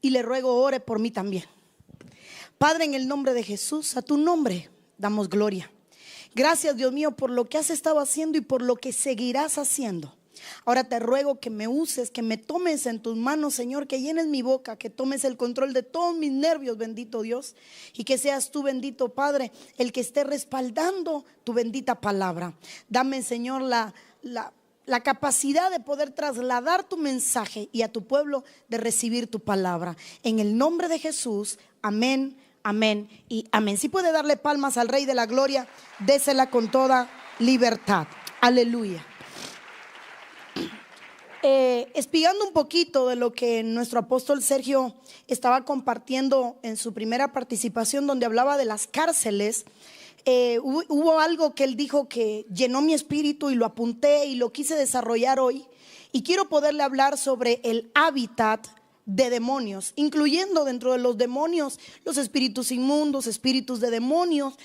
y le ruego ore por mí también. Padre, en el nombre de Jesús, a tu nombre damos gloria. Gracias, Dios mío, por lo que has estado haciendo y por lo que seguirás haciendo. Ahora te ruego que me uses, que me tomes en tus manos, Señor, que llenes mi boca, que tomes el control de todos mis nervios, bendito Dios, y que seas tú, bendito Padre, el que esté respaldando tu bendita palabra. Dame, Señor, la capacidad de poder trasladar tu mensaje y a tu pueblo de recibir tu palabra. En el nombre de Jesús, amén, amén y amén. Si puede darle palmas al Rey de la Gloria, désela con toda libertad. Aleluya. Espigando un poquito de lo que nuestro apóstol Sergio estaba compartiendo en su primera participación, donde hablaba de las cárceles, hubo algo que él dijo que llenó mi espíritu y lo apunté y lo quise desarrollar hoy, y quiero poderle hablar sobre el hábitat de demonios, incluyendo dentro de los demonios los espíritus inmundos, espíritus de demonios,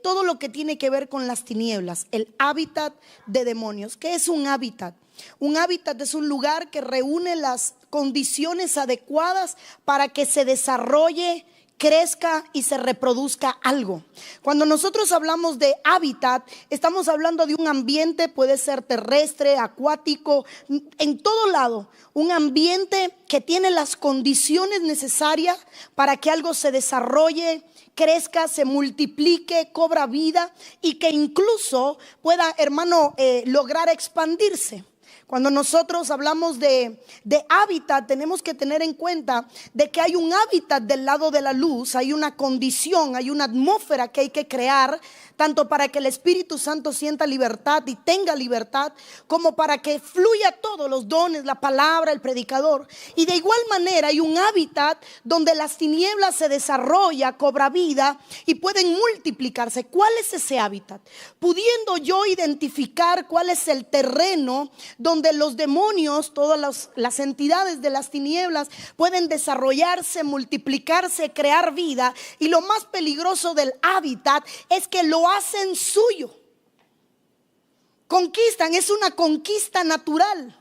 todo lo que tiene que ver con las tinieblas. El hábitat de demonios. ¿Qué es un hábitat? Un hábitat es un lugar que reúne las condiciones adecuadas para que se desarrolle, crezca y se reproduzca algo. Cuando nosotros hablamos de hábitat, estamos hablando de un ambiente, puede ser terrestre, acuático, en todo lado. Un ambiente que tiene las condiciones necesarias para que algo se desarrolle, crezca, se multiplique, cobra vida y que incluso pueda, hermano, lograr expandirse. Cuando nosotros hablamos de hábitat, tenemos que tener en cuenta de que hay un hábitat del lado de la luz, hay una condición, hay una atmósfera que hay que crear, tanto para que el Espíritu Santo sienta libertad y tenga libertad, como para que fluya todos los dones, la palabra, el predicador. Y de igual manera hay un hábitat donde las tinieblas se desarrolla, cobra vida y pueden multiplicarse. ¿Cuál es ese hábitat? Pudiendo yo identificar cuál es el terreno donde los demonios, todas las entidades de las tinieblas pueden desarrollarse, multiplicarse, crear vida. Y lo más peligroso del hábitat es que lo hacen suyo. Conquistan, es una conquista natural.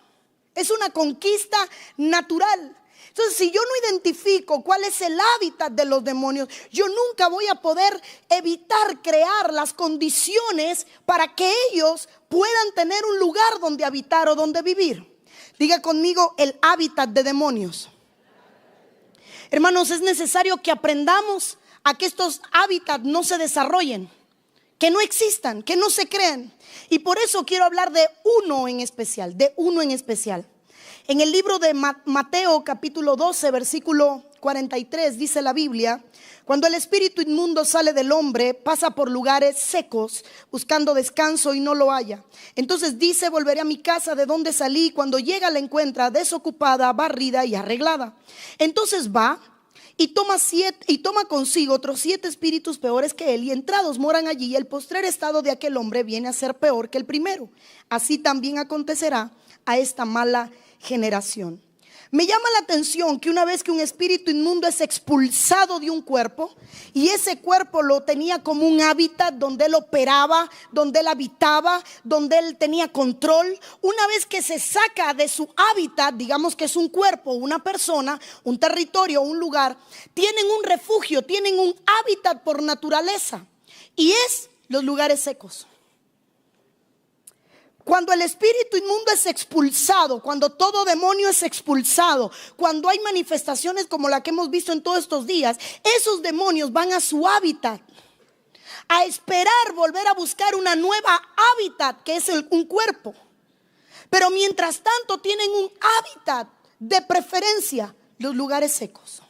Es una conquista natural. Entonces, si yo no identifico cuál es el hábitat de los demonios, yo nunca voy a poder evitar crear las condiciones para que ellos puedan tener un lugar donde habitar o donde vivir. Diga conmigo, el hábitat de demonios. Hermanos, es necesario que aprendamos a que estos hábitats no se desarrollen, que no existan, que no se creen. Y por eso quiero hablar de uno en especial, En el libro de Mateo capítulo 12 versículo 43 dice la Biblia: cuando el espíritu inmundo sale del hombre, pasa por lugares secos buscando descanso y no lo halla. Entonces dice: volveré a mi casa de donde salí. Cuando llega la encuentra desocupada, barrida y arreglada. Entonces va y toma consigo otros 7 espíritus peores que él, y entrados moran allí. Y el postrer estado de aquel hombre viene a ser peor que el primero. Así también acontecerá a esta mala generación. Me llama la atención que una vez que un espíritu inmundo es expulsado de un cuerpo, y ese cuerpo lo tenía como un hábitat donde él operaba, donde él habitaba, donde él tenía control, una vez que se saca de su hábitat, digamos que es un cuerpo, una persona, un territorio, un lugar, tienen un refugio, tienen un hábitat por naturaleza, y es los lugares secos. Cuando el espíritu inmundo es expulsado, cuando todo demonio es expulsado, cuando hay manifestaciones como la que hemos visto en todos estos días, esos demonios van a su hábitat, a esperar volver a buscar una nueva hábitat, que es un cuerpo. Pero mientras tanto tienen un hábitat de preferencia, los lugares secos.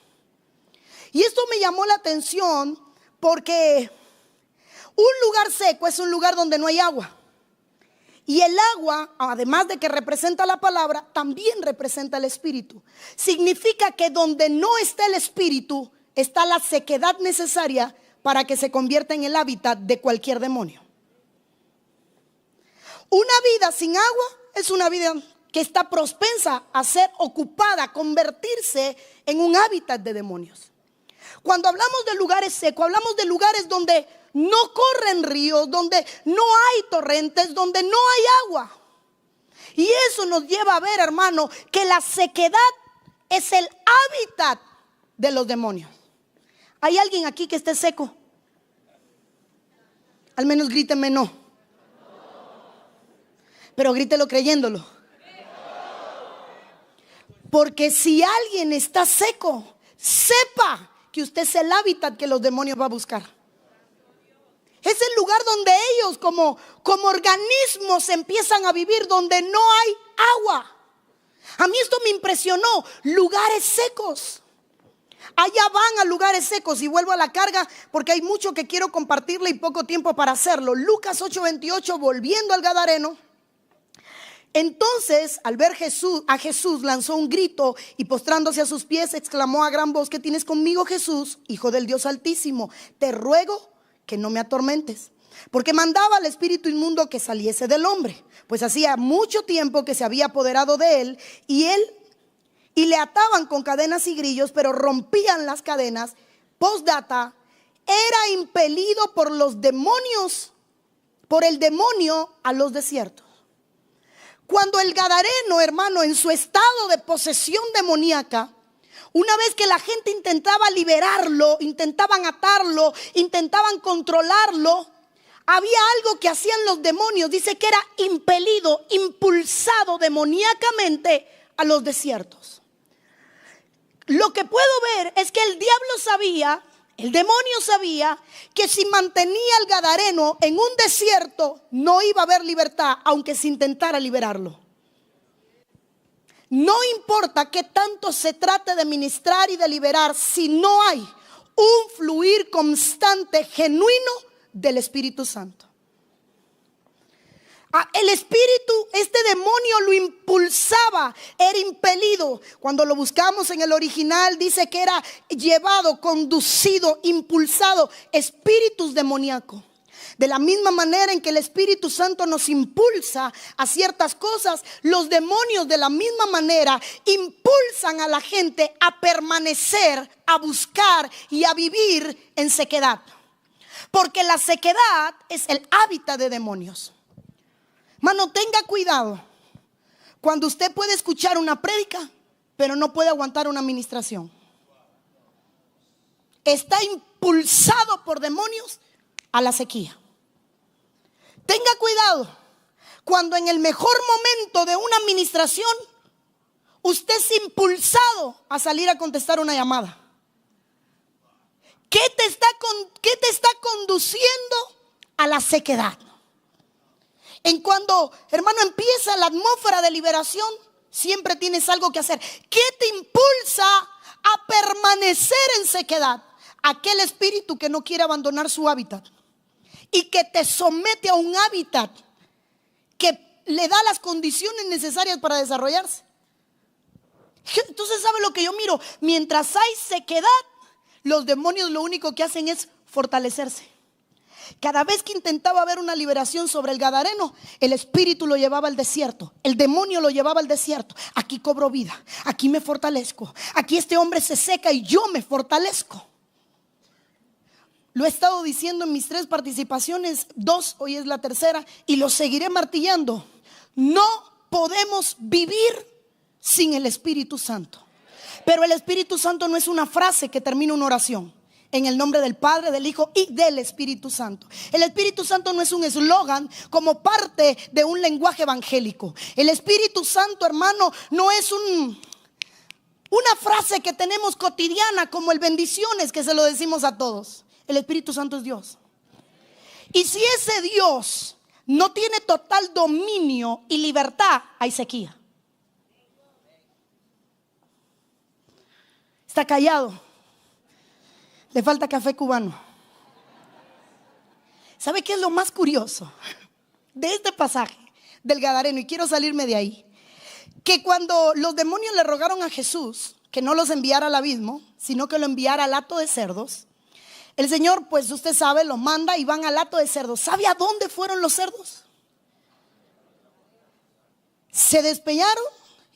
Y esto me llamó la atención porque un lugar seco es un lugar donde no hay agua. Y el agua, además de que representa la palabra, también representa el espíritu. Significa que donde no está el espíritu, está la sequedad necesaria para que se convierta en el hábitat de cualquier demonio. Una vida sin agua es una vida que está propensa a ser ocupada, a convertirse en un hábitat de demonios. Cuando hablamos de lugares secos, hablamos de lugares donde no corren ríos, donde no hay torrentes, donde no hay agua. Y eso nos lleva a ver, hermano, que la sequedad es el hábitat de los demonios. ¿Hay alguien aquí que esté seco? Al menos gríteme no. Pero grítelo creyéndolo. Porque si alguien está seco, sepa que usted es el hábitat que los demonios va a buscar. Es el lugar donde ellos como organismos empiezan a vivir, donde no hay agua. A mí esto me impresionó. Lugares secos. Allá van a lugares secos. Y vuelvo a la carga porque hay mucho que quiero compartirle y poco tiempo para hacerlo. Lucas 8:28, volviendo al Gadareno. Entonces, al ver a Jesús, lanzó un grito y postrándose a sus pies, exclamó a gran voz: ¿qué tienes conmigo, Jesús, Hijo del Dios Altísimo? Te ruego que no me atormentes. Porque mandaba al espíritu inmundo que saliese del hombre, pues hacía mucho tiempo que se había apoderado de él, y le ataban con cadenas y grillos, pero rompían las cadenas. Postdata, era impelido por los demonios, por el demonio a los desiertos. Cuando el Gadareno, hermano, en su estado de posesión demoníaca, una vez que la gente intentaba liberarlo, intentaban atarlo, intentaban controlarlo, había algo que hacían los demonios. Dice que era impelido, impulsado demoníacamente a los desiertos. Lo que puedo ver es que el diablo sabía, el demonio sabía que si mantenía al Gadareno en un desierto no iba a haber libertad, aunque se intentara liberarlo. No importa qué tanto se trate de ministrar y de liberar, si no hay un fluir constante, genuino del Espíritu Santo. El espíritu, este demonio lo impulsaba, era impelido. Cuando lo buscamos en el original dice que era llevado, conducido, impulsado, espíritus demoníacos. De la misma manera en que el Espíritu Santo nos impulsa a ciertas cosas, los demonios de la misma manera impulsan a la gente a permanecer, a buscar y a vivir en sequedad. Porque la sequedad es el hábitat de demonios. Mano, tenga cuidado cuando usted puede escuchar una prédica, pero no puede aguantar una administración. Está impulsado por demonios a la sequía. Tenga cuidado cuando en el mejor momento de una administración usted es impulsado a salir a contestar una llamada. ¿Qué te está conduciendo a la sequedad? En cuando, hermano, empieza la atmósfera de liberación, siempre tienes algo que hacer. ¿Qué te impulsa a permanecer en sequedad? Aquel espíritu que no quiere abandonar su hábitat y que te somete a un hábitat que le da las condiciones necesarias para desarrollarse. Entonces, ¿sabe lo que yo miro? Mientras hay sequedad, los demonios lo único que hacen es fortalecerse. Cada vez que intentaba haber una liberación sobre el Gadareno, el espíritu lo llevaba al desierto, el demonio lo llevaba al desierto. Aquí cobro vida, aquí me fortalezco, aquí este hombre se seca y yo me fortalezco. Lo he estado diciendo en mis 3 participaciones, 2, hoy es la tercera, y lo seguiré martillando. No podemos vivir sin el Espíritu Santo. Pero el Espíritu Santo no es una frase que termina una oración. En el nombre del Padre, del Hijo y del Espíritu Santo. El Espíritu Santo no es un eslogan como parte de un lenguaje evangélico. El Espíritu Santo, hermano, no es una frase que tenemos cotidiana como el bendiciones que se lo decimos a todos. El Espíritu Santo es Dios. Y si ese Dios no tiene total dominio y libertad, hay sequía. Está callado. Le falta café cubano. ¿Sabe qué es lo más curioso de este pasaje del Gadareno? Y quiero salirme de ahí. Que cuando los demonios le rogaron a Jesús que no los enviara al abismo, sino que lo enviara al hato de cerdos, el Señor, pues usted sabe, los manda y van al hato de cerdos. ¿Sabe a dónde fueron los cerdos? Se despeñaron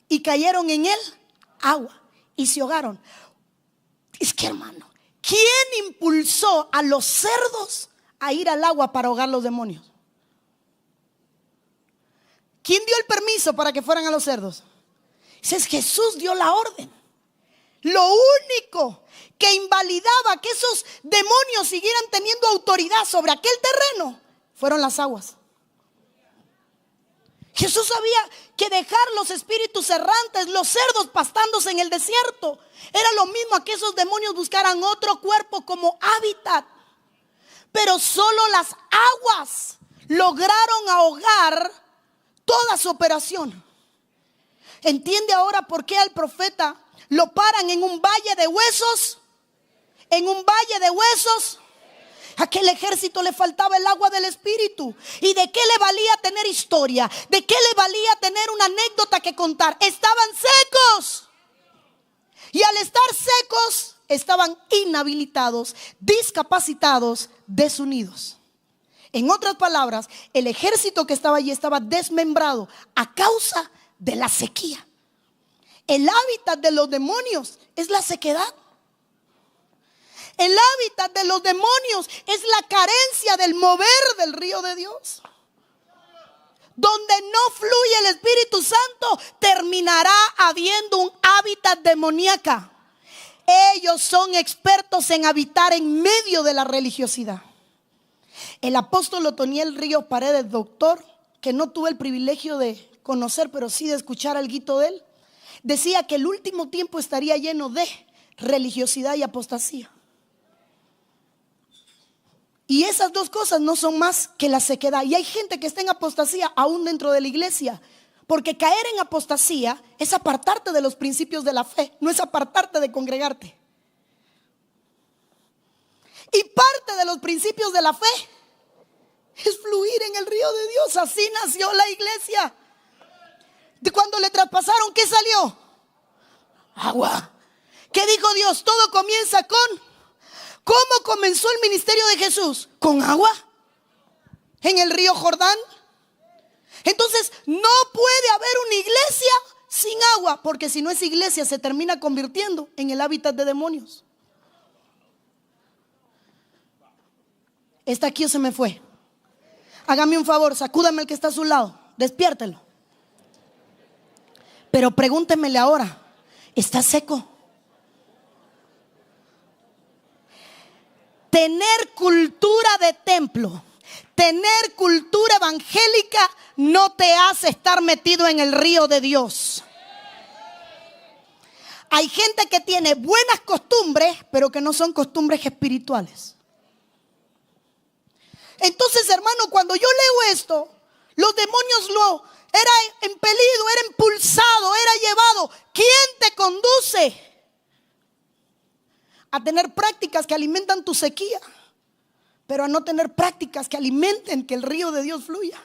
y cayeron en el agua y se ahogaron. Es que, hermano, ¿quién impulsó a los cerdos a ir al agua para ahogar los demonios? ¿Quién dio el permiso para que fueran a los cerdos? Dice, Jesús dio la orden. Lo único que invalidaba que esos demonios siguieran teniendo autoridad sobre aquel terreno fueron las aguas. Jesús sabía que dejar los espíritus errantes, los cerdos pastándose en el desierto, era lo mismo a que esos demonios buscaran otro cuerpo como hábitat. Pero solo las aguas lograron ahogar toda su operación. ¿Entiende ahora por qué al profeta lo paran en un valle de huesos? En un valle de huesos. A aquel ejército le faltaba el agua del Espíritu. ¿Y de qué le valía tener historia? ¿De qué le valía tener una anécdota que contar? Estaban secos. Y al estar secos, estaban inhabilitados, discapacitados, desunidos. En otras palabras, el ejército que estaba allí estaba desmembrado a causa de la sequía. El hábitat de los demonios es la sequedad. El hábitat de los demonios es la carencia del mover del río de Dios. Donde no fluye el Espíritu Santo, terminará habiendo un hábitat demoníaco. Ellos son expertos en habitar en medio de la religiosidad. El apóstol Otoniel Ríos Paredes, doctor, que no tuve el privilegio de conocer, pero sí de escuchar algo de él, decía que el último tiempo estaría lleno de religiosidad y apostasía. Y esas dos cosas no son más que la sequedad. Y hay gente que está en apostasía aún dentro de la iglesia. Porque caer en apostasía es apartarte de los principios de la fe, no es apartarte de congregarte. Y parte de los principios de la fe es fluir en el río de Dios. Así nació la iglesia. De cuando le traspasaron, ¿qué salió? Agua. ¿Qué dijo Dios? Todo comienza con... ¿Cómo comenzó el ministerio de Jesús? ¿Con agua? ¿En el río Jordán? Entonces no puede haber una iglesia sin agua, porque si no es iglesia se termina convirtiendo en el hábitat de demonios. ¿Está aquí o se me fue? Hágame un favor, sacúdame el que está a su lado, despiértelo. Pero pregúntemele ahora, ¿está seco? Tener cultura de templo, tener cultura evangélica no te hace estar metido en el río de Dios. Hay gente que tiene buenas costumbres, pero que no son costumbres espirituales. Entonces, hermano, cuando yo leo esto, los demonios era impelido, era impulsado, era llevado. ¿Quién te conduce a tener prácticas que alimentan tu sequía, pero a no tener prácticas que alimenten que el río de Dios fluya?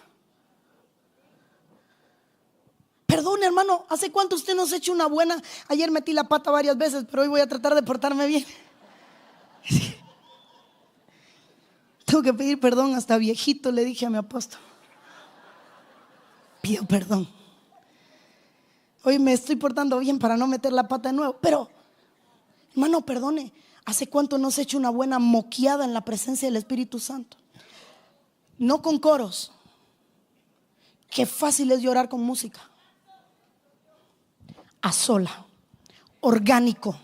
Perdón, hermano, ¿hace cuánto usted nos ha hecho una buena? Ayer metí la pata varias veces, pero hoy voy a tratar de portarme bien. Tengo que pedir perdón, hasta viejito le dije a mi apóstol. Pido perdón. Hoy me estoy portando bien para no meter la pata de nuevo, pero... Hermano, perdone, ¿hace cuánto nos ha hecho una buena moqueada en la presencia del Espíritu Santo? No con coros. Qué fácil es llorar con música. A sola, orgánico,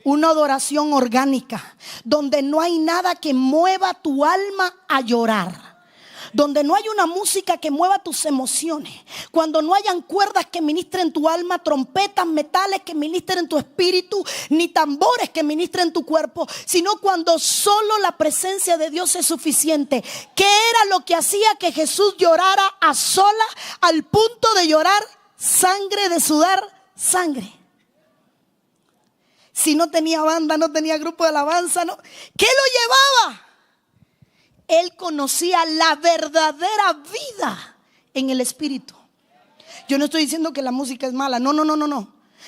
una adoración orgánica, donde no hay nada que mueva tu alma a llorar. Donde no hay una música que mueva tus emociones, cuando no hayan cuerdas que ministren tu alma, trompetas, metales que ministren tu espíritu, ni tambores que ministren tu cuerpo, sino cuando solo la presencia de Dios es suficiente. ¿Qué era lo que hacía que Jesús llorara a sola al punto de llorar sangre, de sudar sangre? Si no tenía banda, no tenía grupo de alabanza, no. ¿Qué lo llevaba? Él conocía la verdadera vida en el Espíritu. Yo no estoy diciendo que la música es mala, no.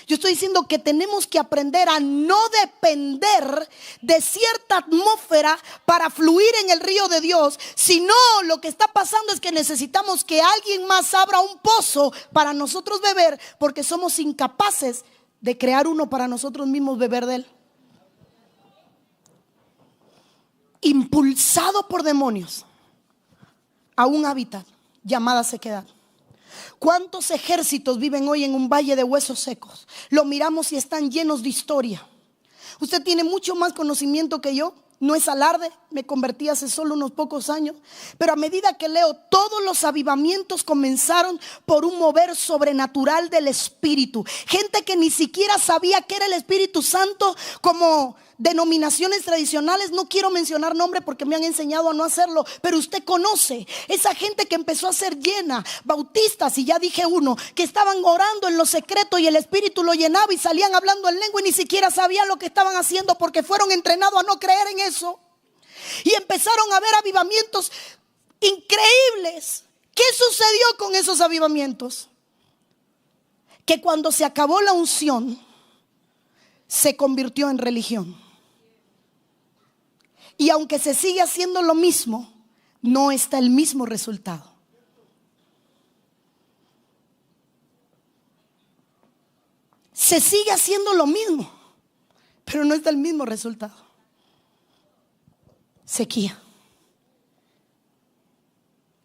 Yo estoy diciendo que tenemos que aprender a no depender de cierta atmósfera para fluir en el río de Dios. Sino lo que está pasando es que necesitamos que alguien más abra un pozo para nosotros beber, porque somos incapaces de crear uno para nosotros mismos beber de él. Impulsado por demonios a un hábitat llamada sequedad. ¿Cuántos ejércitos viven hoy en un valle de huesos secos? Lo miramos y están llenos de historia. Usted tiene mucho más conocimiento que yo. No es alarde, me convertí hace solo unos pocos años. Pero a medida que leo, todos los avivamientos comenzaron por un mover sobrenatural del Espíritu. Gente que ni siquiera sabía qué era el Espíritu Santo, como denominaciones tradicionales. No quiero mencionar nombre porque me han enseñado a no hacerlo, pero usted conoce esa gente que empezó a ser llena, bautistas, y ya dije uno, que estaban orando en lo secreto y el Espíritu lo llenaba y salían hablando en lengua y ni siquiera sabían lo que estaban haciendo porque fueron entrenados a no creer en eso. Y empezaron a ver avivamientos increíbles. ¿Qué sucedió con esos avivamientos? Que cuando se acabó la unción, se convirtió en religión. Y aunque se sigue haciendo lo mismo, no está el mismo resultado. Se sigue haciendo lo mismo, pero no está el mismo resultado. Sequía.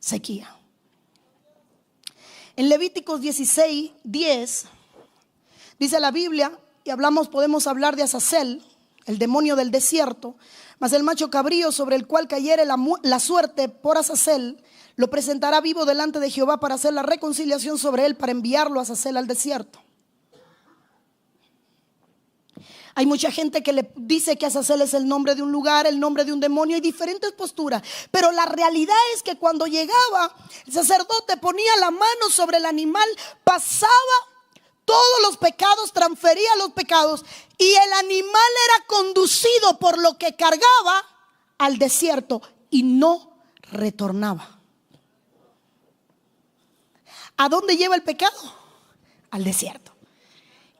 Sequía. En Levíticos 16:10 dice la Biblia, y podemos hablar de Azazel, el demonio del desierto. Mas el macho cabrío sobre el cual cayere la suerte por Azazel, lo presentará vivo delante de Jehová para hacer la reconciliación sobre él, para enviarlo a Azazel al desierto. Hay mucha gente que le dice que Azazel es el nombre de un lugar, el nombre de un demonio. Hay diferentes posturas, pero la realidad es que cuando llegaba el sacerdote, ponía la mano sobre el animal, pasaba todos los pecados, transfería los pecados, y el animal era conducido por lo que cargaba al desierto y no retornaba. ¿A dónde lleva el pecado? Al desierto.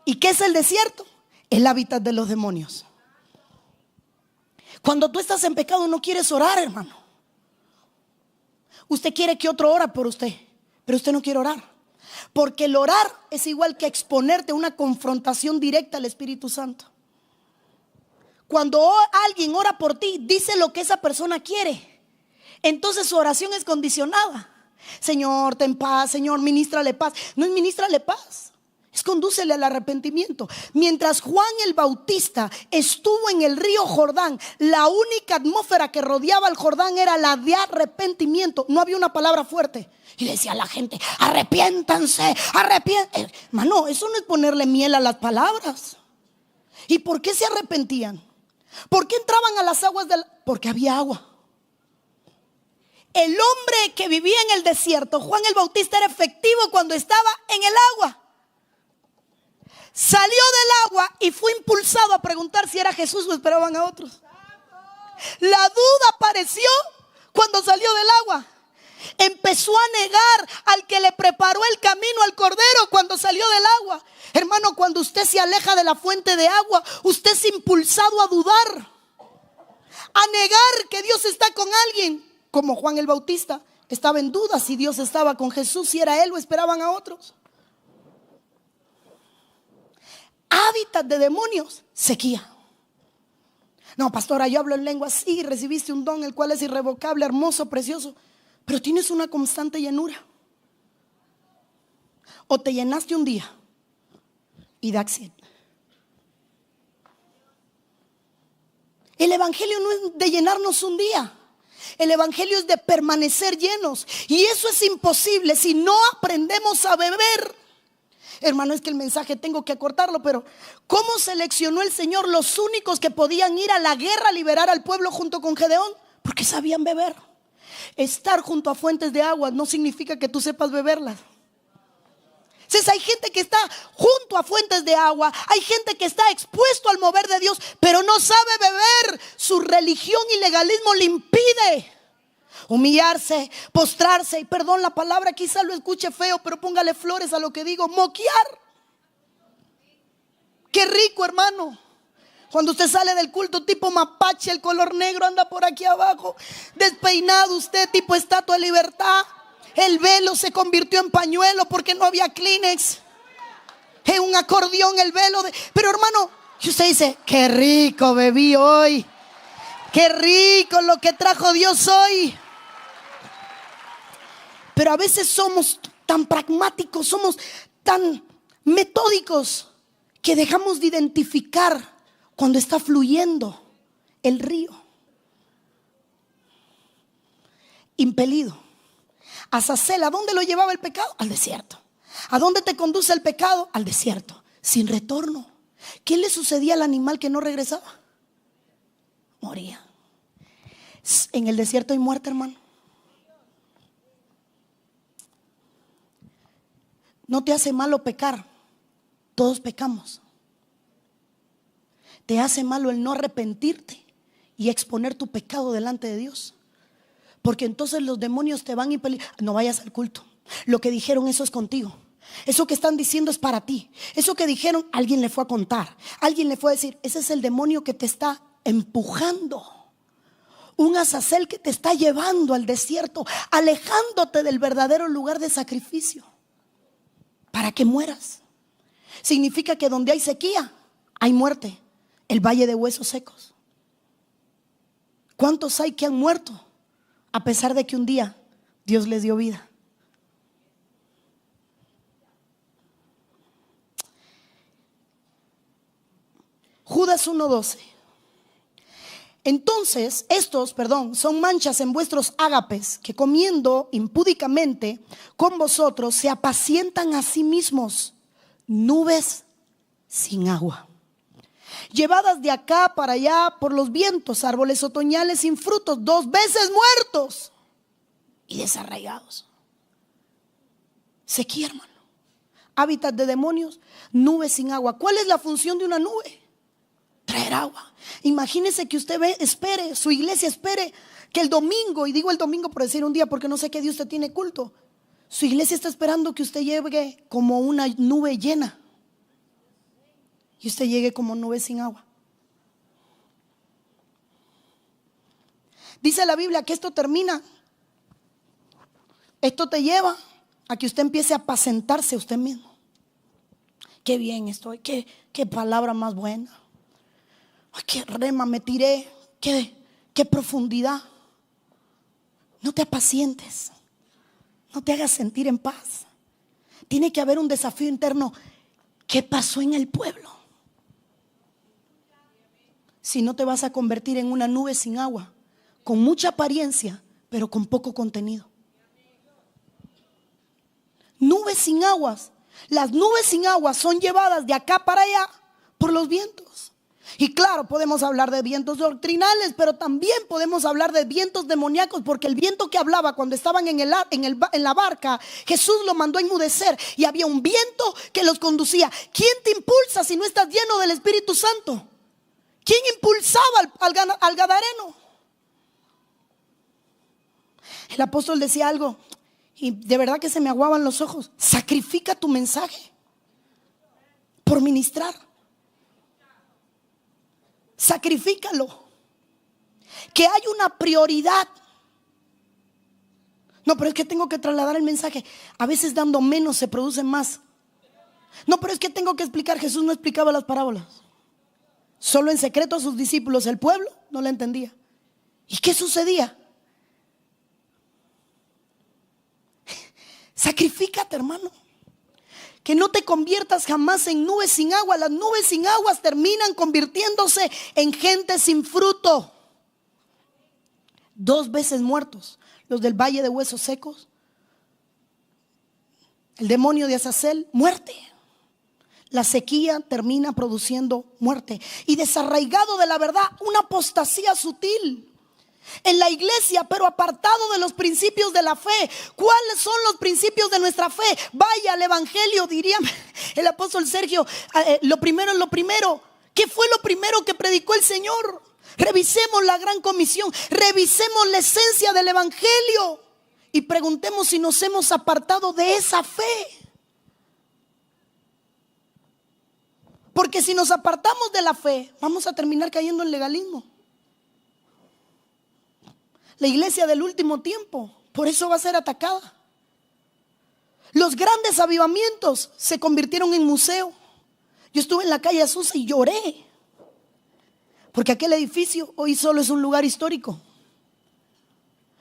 ¿Y qué es el desierto? El hábitat de los demonios. Cuando tú estás en pecado no quieres orar, hermano. Usted quiere que otro ore por usted, pero usted no quiere orar. Porque el orar es igual que exponerte a una confrontación directa al Espíritu Santo. Cuando alguien ora por ti, dice lo que esa persona quiere. Entonces su oración es condicionada. Señor, ten paz. Señor, ministrale paz. No es ministrale paz, es condúcele al arrepentimiento. Mientras Juan el Bautista estuvo en el río Jordán, la única atmósfera que rodeaba el Jordán era la de arrepentimiento. No había una palabra fuerte. Y le decía a la gente: arrepiéntanse, arrepiéntanse. Hermano, eso no es ponerle miel a las palabras. ¿Y por qué se arrepentían? ¿Por qué entraban a las aguas Porque había agua. El hombre que vivía en el desierto, Juan el Bautista, era efectivo cuando estaba en el agua. Salió del agua y fue impulsado a preguntar si era Jesús o esperaban a otros. La duda apareció cuando salió del agua. Empezó a negar al que le preparó el camino al cordero cuando salió del agua. Hermano, cuando usted se aleja de la fuente de agua, usted es impulsado a dudar, a negar que Dios está con alguien. Como Juan el Bautista estaba en duda si Dios estaba con Jesús, si era él o esperaban a otros. Hábitat de demonios, sequía. No, pastora, yo hablo en lengua. Sí, recibiste un don el cual es irrevocable, hermoso, precioso, pero tienes una constante llenura. O te llenaste un día y that's it. El evangelio no es de llenarnos un día. El evangelio es de permanecer llenos. Y eso es imposible si no aprendemos a beber. Hermano, es que el mensaje tengo que acortarlo, pero ¿cómo seleccionó el Señor los únicos que podían ir a la guerra a liberar al pueblo junto con Gedeón? Porque sabían beber. Estar junto a fuentes de agua no significa que tú sepas beberlas. Entonces hay gente que está junto a fuentes de agua, hay gente que está expuesto al mover de Dios, pero no sabe beber. Su religión y legalismo le impide humillarse, postrarse. Y perdón la palabra, quizá lo escuche feo, pero póngale flores a lo que digo: moquear. Qué rico, hermano, cuando usted sale del culto tipo mapache, el color negro anda por aquí abajo, despeinado usted tipo estatua de libertad. El velo se convirtió en pañuelo porque no había Kleenex. En un acordeón el velo Pero hermano, y usted dice: qué rico bebí hoy, qué rico lo que trajo Dios hoy. Pero a veces somos tan pragmáticos, somos tan metódicos, que dejamos de identificar cuando está fluyendo el río, impelido. Azazel, ¿a dónde lo llevaba el pecado? Al desierto. ¿A dónde te conduce el pecado? Al desierto, sin retorno. ¿Qué le sucedía al animal que no regresaba? Moría. En el desierto hay muerte, hermano. No te hace malo pecar. Todos pecamos. Te hace malo el no arrepentirte y exponer tu pecado delante de Dios. Porque entonces los demonios te van a impedir. No vayas al culto. Lo que dijeron, eso es contigo. Eso que están diciendo es para ti. Eso que dijeron, alguien le fue a contar. Alguien le fue a decir. Ese es el demonio que te está empujando. Un Azazel que te está llevando al desierto, alejándote del verdadero lugar de sacrificio, para que mueras. Significa que donde hay sequía, hay muerte. El valle de huesos secos. ¿Cuántos hay que han muerto a pesar de que un día Dios les dio vida? Judas 1:12. Entonces estos, son manchas en vuestros ágapes, que comiendo impúdicamente con vosotros se apacientan a sí mismos, nubes sin agua, llevadas de acá para allá por los vientos, árboles otoñales sin frutos, 2 veces muertos y desarraigados. Sequía, hermano. Hábitat de demonios, nubes sin agua. ¿Cuál es la función de una nube? Traer agua. Imagínese que usted espere, su iglesia espere que el domingo, y digo el domingo por decir un día porque no sé qué día usted tiene culto, su iglesia está esperando que usted llegue como una nube llena y usted llegue como nube sin agua. Dice la Biblia que esto termina, esto te lleva a que usted empiece a apacentarse a usted mismo. Qué bien estoy, qué palabra más buena. Ay, qué rema me tiré, qué profundidad. No te apacientes, no te hagas sentir en paz. Tiene que haber un desafío interno. ¿Qué pasó en el pueblo? Si no, te vas a convertir en una nube sin agua, con mucha apariencia, pero con poco contenido. Nubes sin aguas. Las nubes sin agua son llevadas de acá para allá por los vientos. Y claro, podemos hablar de vientos doctrinales, pero también podemos hablar de vientos demoníacos, porque el viento que hablaba cuando estaban en la barca, Jesús lo mandó a enmudecer y había un viento que los conducía. ¿Quién te impulsa si no estás lleno del Espíritu Santo? ¿Quién impulsaba al gadareno? El apóstol decía algo y de verdad que se me aguaban los ojos. Sacrifica tu mensaje por ministrar. Sacrifícalo. Que hay una prioridad. No, pero es que tengo que trasladar el mensaje. A veces dando menos se produce más. No, pero es que tengo que explicar. Jesús no explicaba las parábolas. Solo en secreto a sus discípulos. El pueblo no la entendía. ¿Y qué sucedía? Sacrifícate, hermano. Que no te conviertas jamás en nubes sin agua. Las nubes sin aguas terminan convirtiéndose en gente sin fruto. 2 veces muertos. Los del valle de huesos secos. El demonio de Azazel, muerte. La sequía termina produciendo muerte. Y desarraigado de la verdad, una apostasía sutil en la iglesia, pero apartado de los principios de la fe. ¿Cuáles son los principios de nuestra fe? Vaya al evangelio, diría el apóstol Sergio. Lo primero es lo primero. ¿Qué fue lo primero que predicó el Señor? Revisemos la gran comisión, revisemos la esencia del evangelio y preguntemos si nos hemos apartado de esa fe. Porque si nos apartamos de la fe, vamos a terminar cayendo en legalismo. La iglesia del último tiempo, por eso va a ser atacada. Los grandes avivamientos se convirtieron en museo. Yo estuve en la calle Azusa y lloré, porque aquel edificio hoy solo es un lugar histórico.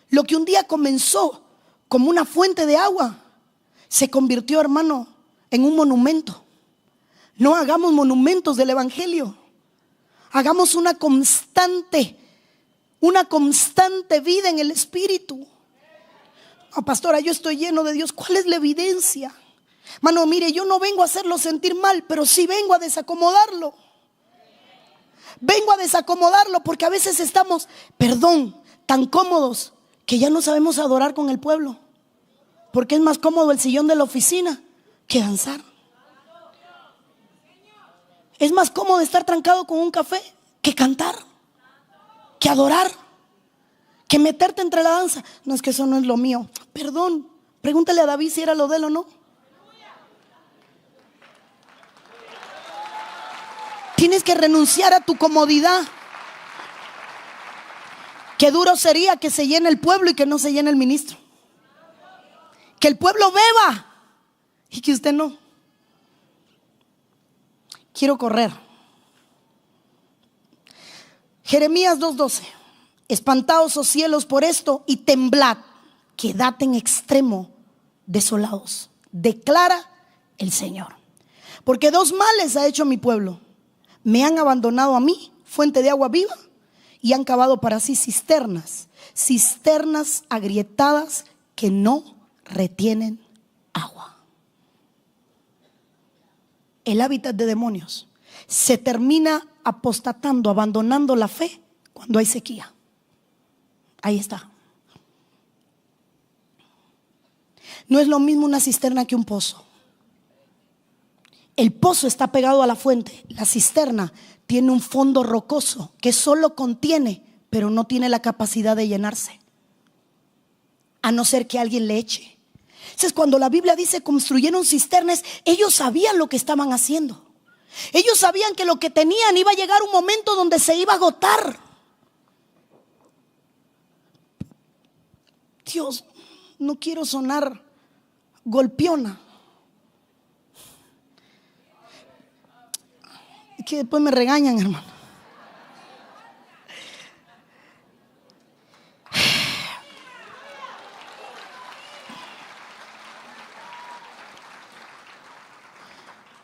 Lo que un día comenzó como una fuente de agua se convirtió, hermano, en un monumento. No hagamos monumentos del evangelio. Hagamos una constante vida en el Espíritu. Oh, pastora, yo estoy lleno de Dios. ¿Cuál es la evidencia? Mano, mire, yo no vengo a hacerlo sentir mal, pero sí vengo a desacomodarlo. Vengo a desacomodarlo porque a veces estamos, tan cómodos que ya no sabemos adorar con el pueblo. Porque es más cómodo el sillón de la oficina que danzar. Es más cómodo estar trancado con un café que cantar, que adorar, que meterte entre la danza. No, es que eso no es lo mío. Pregúntale a David si era lo de él o no. Tienes que renunciar a tu comodidad. Qué duro sería que se llene el pueblo y que no se llene el ministro. Que el pueblo beba y que usted no. Quiero correr. Jeremías 2:12. Espantaos, oh cielos, por esto, y temblad, quedad en extremo desolados, declara el Señor. Porque dos males ha hecho mi pueblo. Me han abandonado a mí, fuente de agua viva, y han cavado para sí cisternas agrietadas que no retienen agua. El hábitat de demonios se termina apostatando, abandonando la fe cuando hay sequía. Ahí está. No es lo mismo una cisterna que un pozo. El pozo está pegado a la fuente. La cisterna tiene un fondo rocoso que solo contiene, pero no tiene la capacidad de llenarse, a no ser que alguien le eche. Entonces, cuando la Biblia dice construyeron cisternas, ellos sabían lo que estaban haciendo. Ellos sabían que lo que tenían iba a llegar un momento donde se iba a agotar. Dios, no quiero sonar golpeona, es que después me regañan, hermano.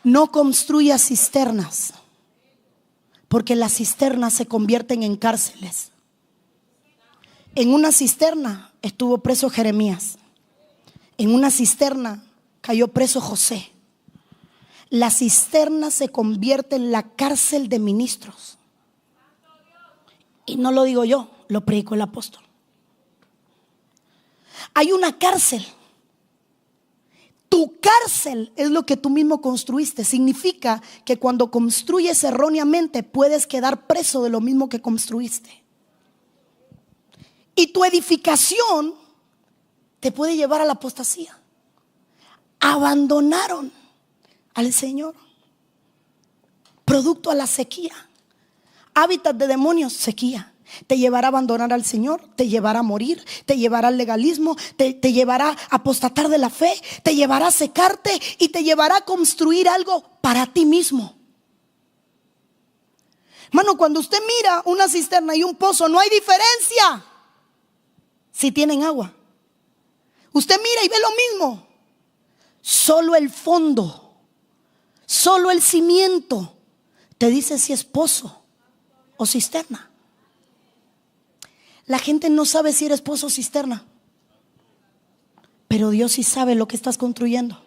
No construya cisternas, porque las cisternas se convierten en cárceles. En una cisterna estuvo preso Jeremías. En una cisterna cayó preso José. La cisterna se convierte en la cárcel de ministros. Y no lo digo yo, lo predicó el apóstol. Hay una cárcel. Tu cárcel es lo que tú mismo construiste. Significa que cuando construyes erróneamente puedes quedar preso de lo mismo que construiste. Y tu edificación te puede llevar a la apostasía. Abandonaron al Señor, producto a la sequía. Hábitat de demonios, sequía. Te llevará a abandonar al Señor, te llevará a morir, te llevará al legalismo, te llevará a apostatar de la fe, te llevará a secarte y te llevará a construir algo para ti mismo. Hermano, cuando usted mira una cisterna y un pozo, no hay diferencia si tienen agua. Usted mira y ve lo mismo. Solo el fondo, solo el cimiento te dice si es pozo o cisterna. La gente no sabe si eres pozo o cisterna, pero Dios sí sabe lo que estás construyendo.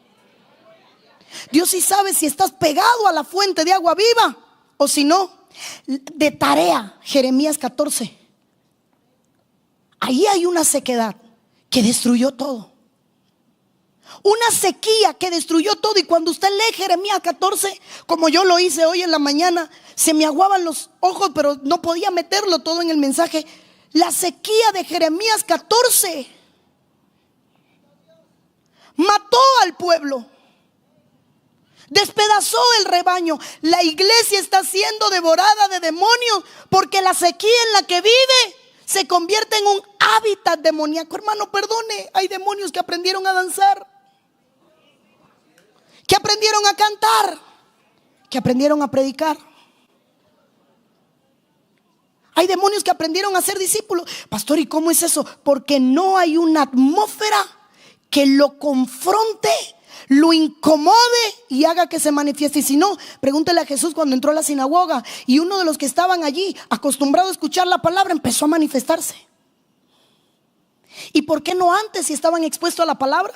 Dios sí sabe si estás pegado a la fuente de agua viva o si no. De tarea, Jeremías 14. Ahí hay una sequedad que destruyó todo. Una sequía que destruyó todo. Y cuando usted lee Jeremías 14, como yo lo hice hoy en la mañana, se me aguaban los ojos, pero no podía meterlo todo en el mensaje. La sequía de Jeremías 14 mató al pueblo, despedazó el rebaño. La iglesia está siendo devorada de demonios porque la sequía en la que vive se convierte en un hábitat demoníaco. Hermano, perdone, hay demonios que aprendieron a danzar, que aprendieron a cantar, que aprendieron a predicar. Hay demonios que aprendieron a ser discípulos. Pastor, ¿y cómo es eso? Porque no hay una atmósfera que lo confronte, lo incomode y haga que se manifieste. Y si no, pregúntele a Jesús cuando entró a la sinagoga y uno de los que estaban allí, acostumbrado a escuchar la palabra, empezó a manifestarse. ¿Y por qué no antes si estaban expuestos a la palabra?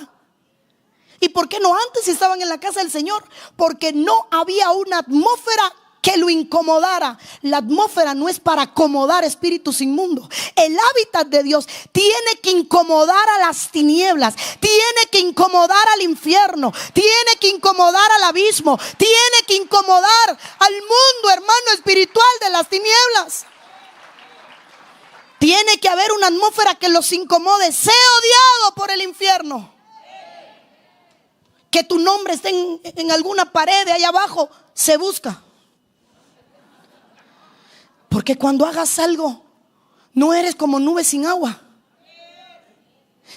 ¿Y por qué no antes si estaban en la casa del Señor? Porque no había una atmósfera que lo incomodara. La atmósfera no es para acomodar espíritus inmundos. El hábitat de Dios tiene que incomodar a las tinieblas, tiene que incomodar al infierno, tiene que incomodar al abismo, tiene que incomodar al mundo, hermano, espiritual de las tinieblas. Tiene que haber una atmósfera que los incomode. Sé odiado por el infierno. Que tu nombre esté en alguna pared de allá abajo, se busca. Porque cuando hagas algo, no eres como nubes sin agua.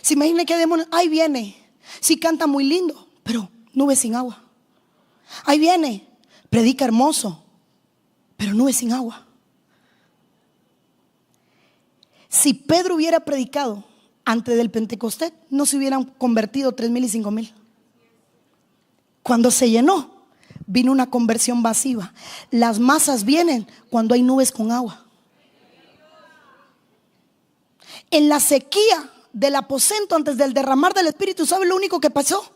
Se imagina que demonios, ahí viene, sí canta muy lindo, pero nubes sin agua. Ahí viene, predica hermoso, pero nubes sin agua. Si Pedro hubiera predicado antes del Pentecostés, no se hubieran convertido 3,000 y 5,000. Cuando se llenó, vino una conversión masiva. Las masas vienen cuando hay nubes con agua. En la sequía del aposento antes del derramar del Espíritu, ¿sabe lo único que pasó?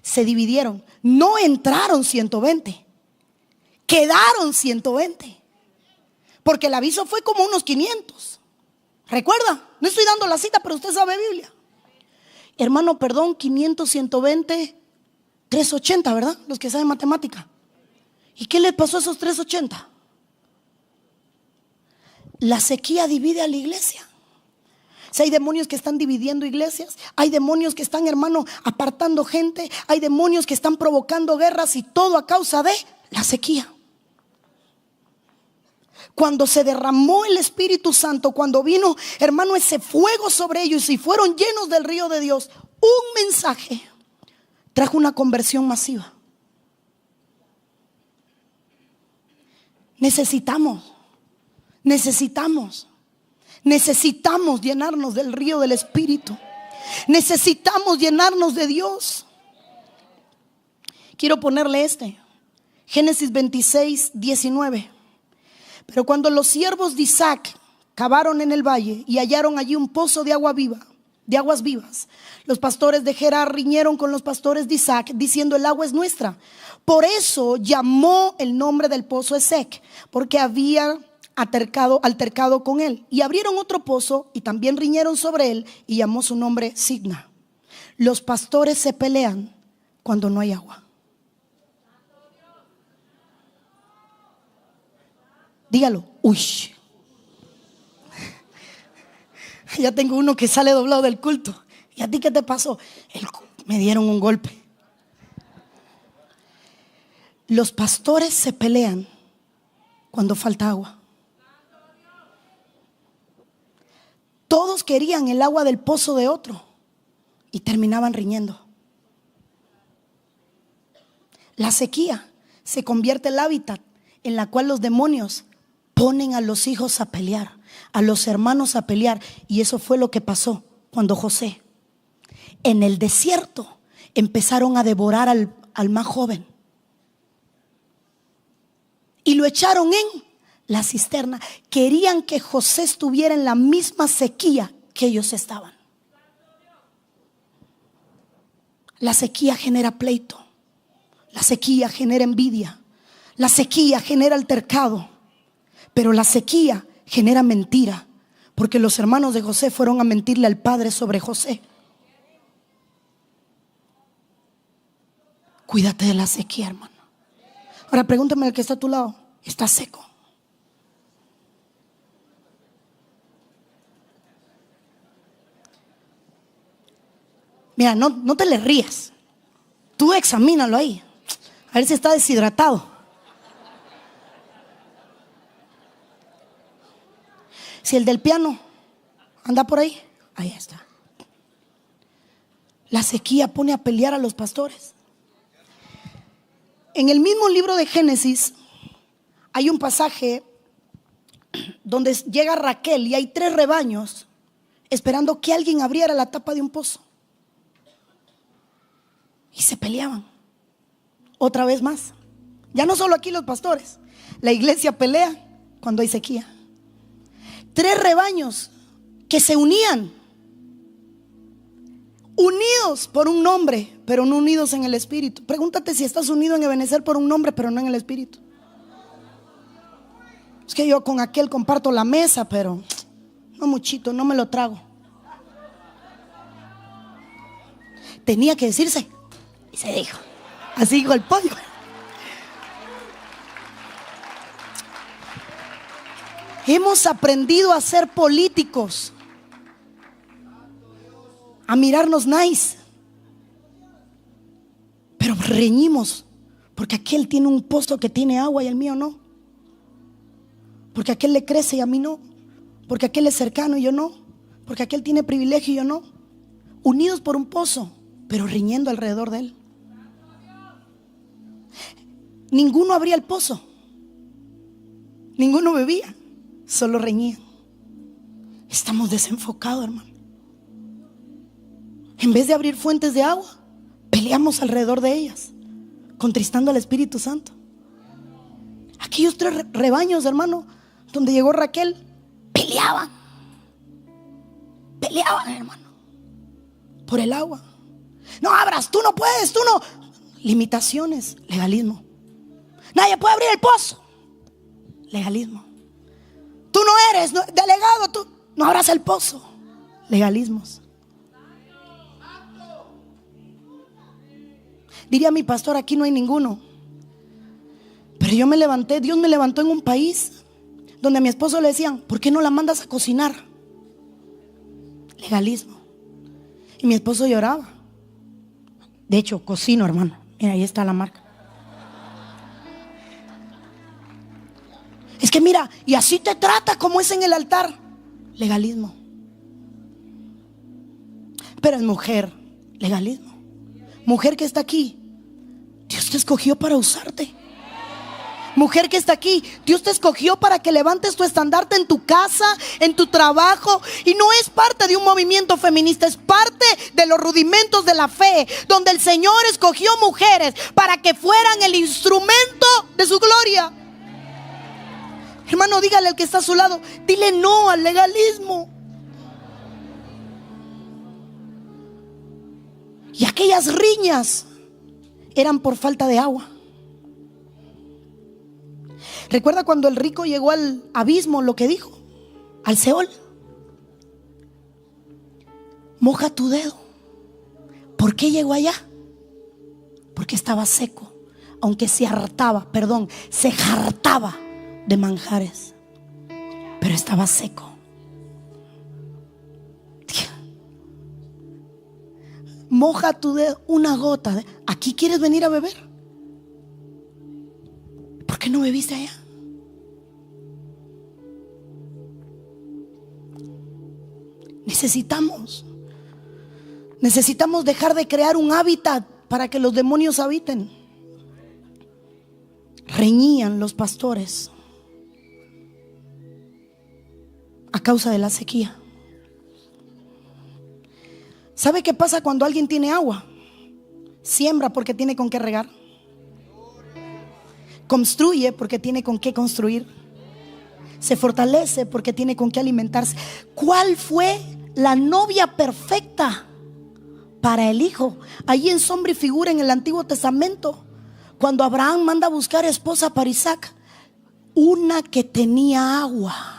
Se dividieron. No entraron 120, quedaron 120. Porque el aviso fue como unos 500. ¿Recuerda? No estoy dando la cita, pero usted sabe Biblia. Hermano, perdón, 500, 120, 380, ¿verdad? Los que saben matemática. ¿Y qué le pasó a esos 380? La sequía divide a la iglesia. Si hay demonios que están dividiendo iglesias, hay demonios que están, hermano, apartando gente, hay demonios que están provocando guerras, y todo a causa de la sequía. Cuando se derramó el Espíritu Santo, cuando vino, hermano, ese fuego sobre ellos y fueron llenos del río de Dios, un mensaje trajo una conversión masiva. Necesitamos llenarnos del río del Espíritu. Necesitamos llenarnos de Dios. Quiero ponerle Génesis 26, 19. Pero cuando los siervos de Isaac cavaron en el valle y hallaron allí un pozo de agua viva, de aguas vivas, los pastores de Gerar riñeron con los pastores de Isaac, diciendo: el agua es nuestra. Por eso llamó el nombre del pozo Esek, porque había altercado con él. Y abrieron otro pozo y también riñeron sobre él, y llamó su nombre Signa. Los pastores se pelean cuando no hay agua. Dígalo. Uy, ya tengo uno que sale doblado del culto. ¿Y a ti qué te pasó? Me dieron un golpe. Los pastores se pelean cuando falta agua. Todos querían el agua del pozo de otro y terminaban riñendo. La sequía se convierte en el hábitat en la cual los demonios ponen a los hijos a pelear, a los hermanos a pelear. Y eso fue lo que pasó cuando José, en el desierto, empezaron a devorar al más joven y lo echaron en la cisterna. Querían que José estuviera en la misma sequía que ellos estaban. La sequía genera pleito, la sequía genera envidia, la sequía genera altercado, pero la sequía genera mentira, porque los hermanos de José fueron a mentirle al padre sobre José. Cuídate de la sequía, hermano. Ahora pregúntame al que está a tu lado: ¿está seco? Mira, no te le rías. Tú examínalo ahí, a ver si está deshidratado. Si el del piano anda por ahí, ahí está. La sequía pone a pelear a los pastores. En el mismo libro de Génesis hay un pasaje donde llega Raquel y hay 3 rebaños esperando que alguien abriera la tapa de un pozo. y se peleaban. Otra vez más. Ya no solo aquí los pastores, la iglesia pelea cuando hay sequía. 3 rebaños que se unían, unidos por un nombre, pero no unidos en el espíritu. Pregúntate si estás unido en Ebenezer por un nombre, pero no en el espíritu. Es que yo con aquel comparto la mesa, pero no muchito, no me lo trago. Tenía que decirse y se dijo. Así dijo el pollo. Hemos aprendido a ser políticos, a mirarnos nice, pero reñimos porque aquel tiene un pozo que tiene agua y el mío no, porque aquel le crece y a mí no, porque aquel es cercano y yo no, porque aquel tiene privilegio y yo no. Unidos por un pozo, pero riñendo alrededor de él. Ninguno abría el pozo, ninguno bebía, solo reñían. Estamos desenfocados, hermano. En vez de abrir fuentes de agua, peleamos alrededor de ellas, contristando al Espíritu Santo. Aquellos 3 rebaños, hermano, donde llegó Raquel, peleaban, hermano, por el agua. No abras, tú no puedes, tú no. Limitaciones, legalismo. Nadie puede abrir el pozo, legalismo. Tú no eres delegado, tú no abras el pozo, legalismos. Diría mi pastor, aquí no hay ninguno. Pero yo me levanté, Dios me levantó en un país donde a mi esposo le decían, ¿por qué no la mandas a cocinar? Legalismo. Y mi esposo lloraba. De hecho, cocino, hermano. Mira, ahí está la marca. Es que mira, y así te trata como es en el altar. Legalismo. Pero es mujer, legalismo. Mujer que está aquí, Dios te escogió para usarte. Mujer que está aquí, Dios te escogió para que levantes tu estandarte en tu casa, en tu trabajo. Y no es parte de un movimiento feminista, es parte de los rudimentos de la fe, donde el Señor escogió mujeres para que fueran el instrumento de su gloria. Hermano, dígale al que está a su lado, dile no al legalismo. Y aquellas riñas eran por falta de agua. ¿Recuerda cuando el rico llegó al abismo, lo que dijo? Al Seol. Moja tu dedo. ¿Por qué llegó allá? Porque estaba seco. Aunque se hartaba de manjares, pero estaba seco. Moja tu dedo, una gota. ¿Aquí quieres venir a beber? ¿Por qué no bebiste allá? Necesitamos dejar de crear un hábitat para que los demonios habiten. Reñían los pastores a causa de la sequía. ¿Sabe qué pasa cuando alguien tiene agua? Siembra porque tiene con qué regar. Construye porque tiene con qué construir. Se fortalece porque tiene con qué alimentarse. ¿Cuál fue la novia perfecta para el hijo? Allí en sombra y figura en el Antiguo Testamento, cuando Abraham manda a buscar esposa para Isaac, una que tenía agua.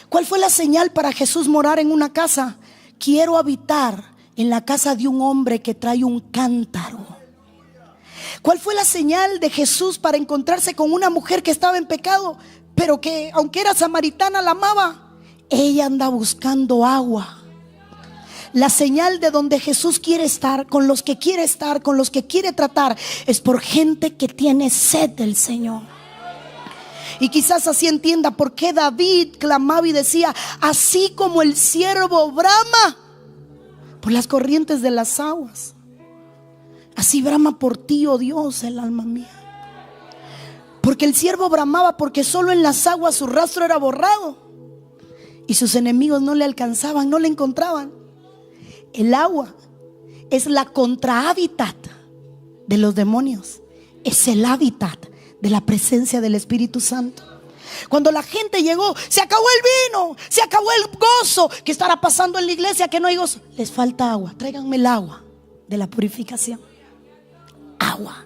¿Cuál fue la señal para Jesús morar en una casa? Quiero habitar en la casa de un hombre que trae un cántaro. ¿Cuál fue la señal de Jesús para encontrarse con una mujer que estaba en pecado, pero que aunque era samaritana la amaba? Ella anda buscando agua. La señal de donde Jesús quiere estar, con los que quiere estar, con los que quiere tratar, es por gente que tiene sed del Señor. Y quizás así entienda por qué David clamaba y decía: así como el ciervo brama por las corrientes de las aguas, así brama por ti, oh Dios, el alma mía. Porque el ciervo bramaba porque solo en las aguas su rastro era borrado y sus enemigos no le alcanzaban, no le encontraban. El agua es la contrahábitat de los demonios. Es el hábitat de la presencia del Espíritu Santo. Cuando la gente llegó, se acabó el vino, se acabó el gozo. ¿Qué estará pasando en la iglesia que no hay gozo? Les falta agua. Tráiganme el agua de la purificación. Agua.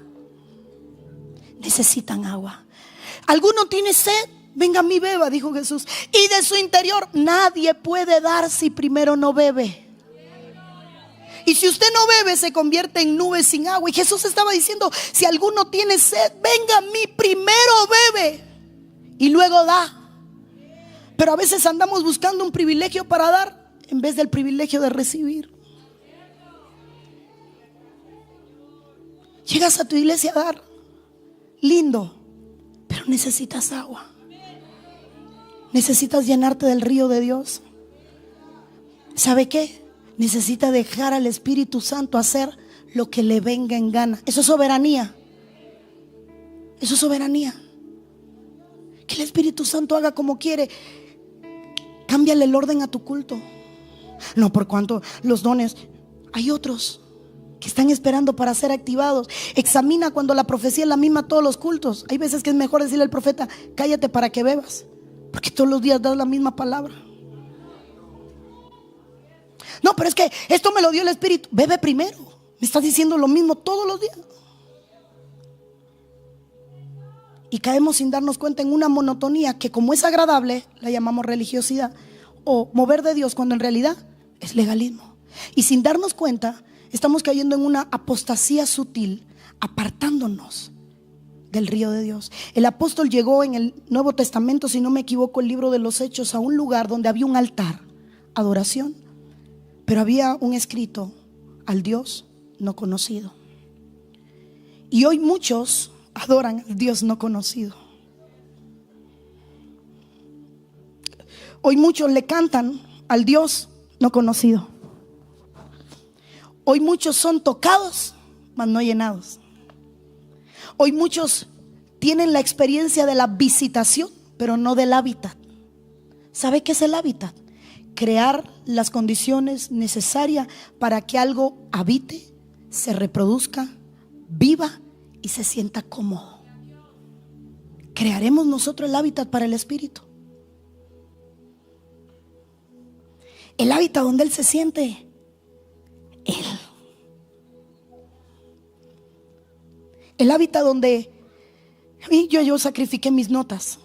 Necesitan agua. ¿Alguno tiene sed? Venga a mí, beba, dijo Jesús. Y de su interior nadie puede dar si primero no bebe. Y si usted no bebe, se convierte en nube sin agua. Y Jesús estaba diciendo, si alguno tiene sed, venga a mí, primero bebe y luego da. Pero a veces andamos buscando un privilegio para dar en vez del privilegio de recibir. Llegas a tu iglesia a dar, lindo, pero necesitas agua. Necesitas llenarte del río de Dios. ¿Sabe qué? Necesita dejar al Espíritu Santo hacer lo que le venga en gana. Eso es soberanía. Eso es soberanía. Que el Espíritu Santo haga como quiere. Cámbiale el orden a tu culto. No, por cuanto los dones, hay otros que están esperando para ser activados. Examina cuando la profecía es la misma todos los cultos. Hay veces que es mejor decirle al profeta, cállate para que bebas, porque todos los días das la misma palabra. No, pero es que esto me lo dio el Espíritu. Bebe primero. Me estás diciendo lo mismo todos los días. Y caemos sin darnos cuenta en una monotonía que, como es agradable, la llamamos religiosidad o mover de Dios, cuando en realidad es legalismo. Y sin darnos cuenta estamos cayendo en una apostasía sutil, apartándonos del río de Dios. El apóstol llegó en el Nuevo Testamento, si no me equivoco, el libro de los Hechos, a un lugar donde había un altar, adoración, pero había un escrito: al Dios no conocido. Y hoy muchos adoran al Dios no conocido. Hoy muchos le cantan al Dios no conocido. Hoy muchos son tocados, mas no llenados. Hoy muchos tienen la experiencia de la visitación, pero no del hábitat. ¿Sabe qué es el hábitat? Crear las condiciones necesarias para que algo habite, se reproduzca, viva y se sienta cómodo. Crearemos nosotros el hábitat para el Espíritu. El hábitat donde Él se siente Él. El hábitat donde yo sacrifiqué mis notas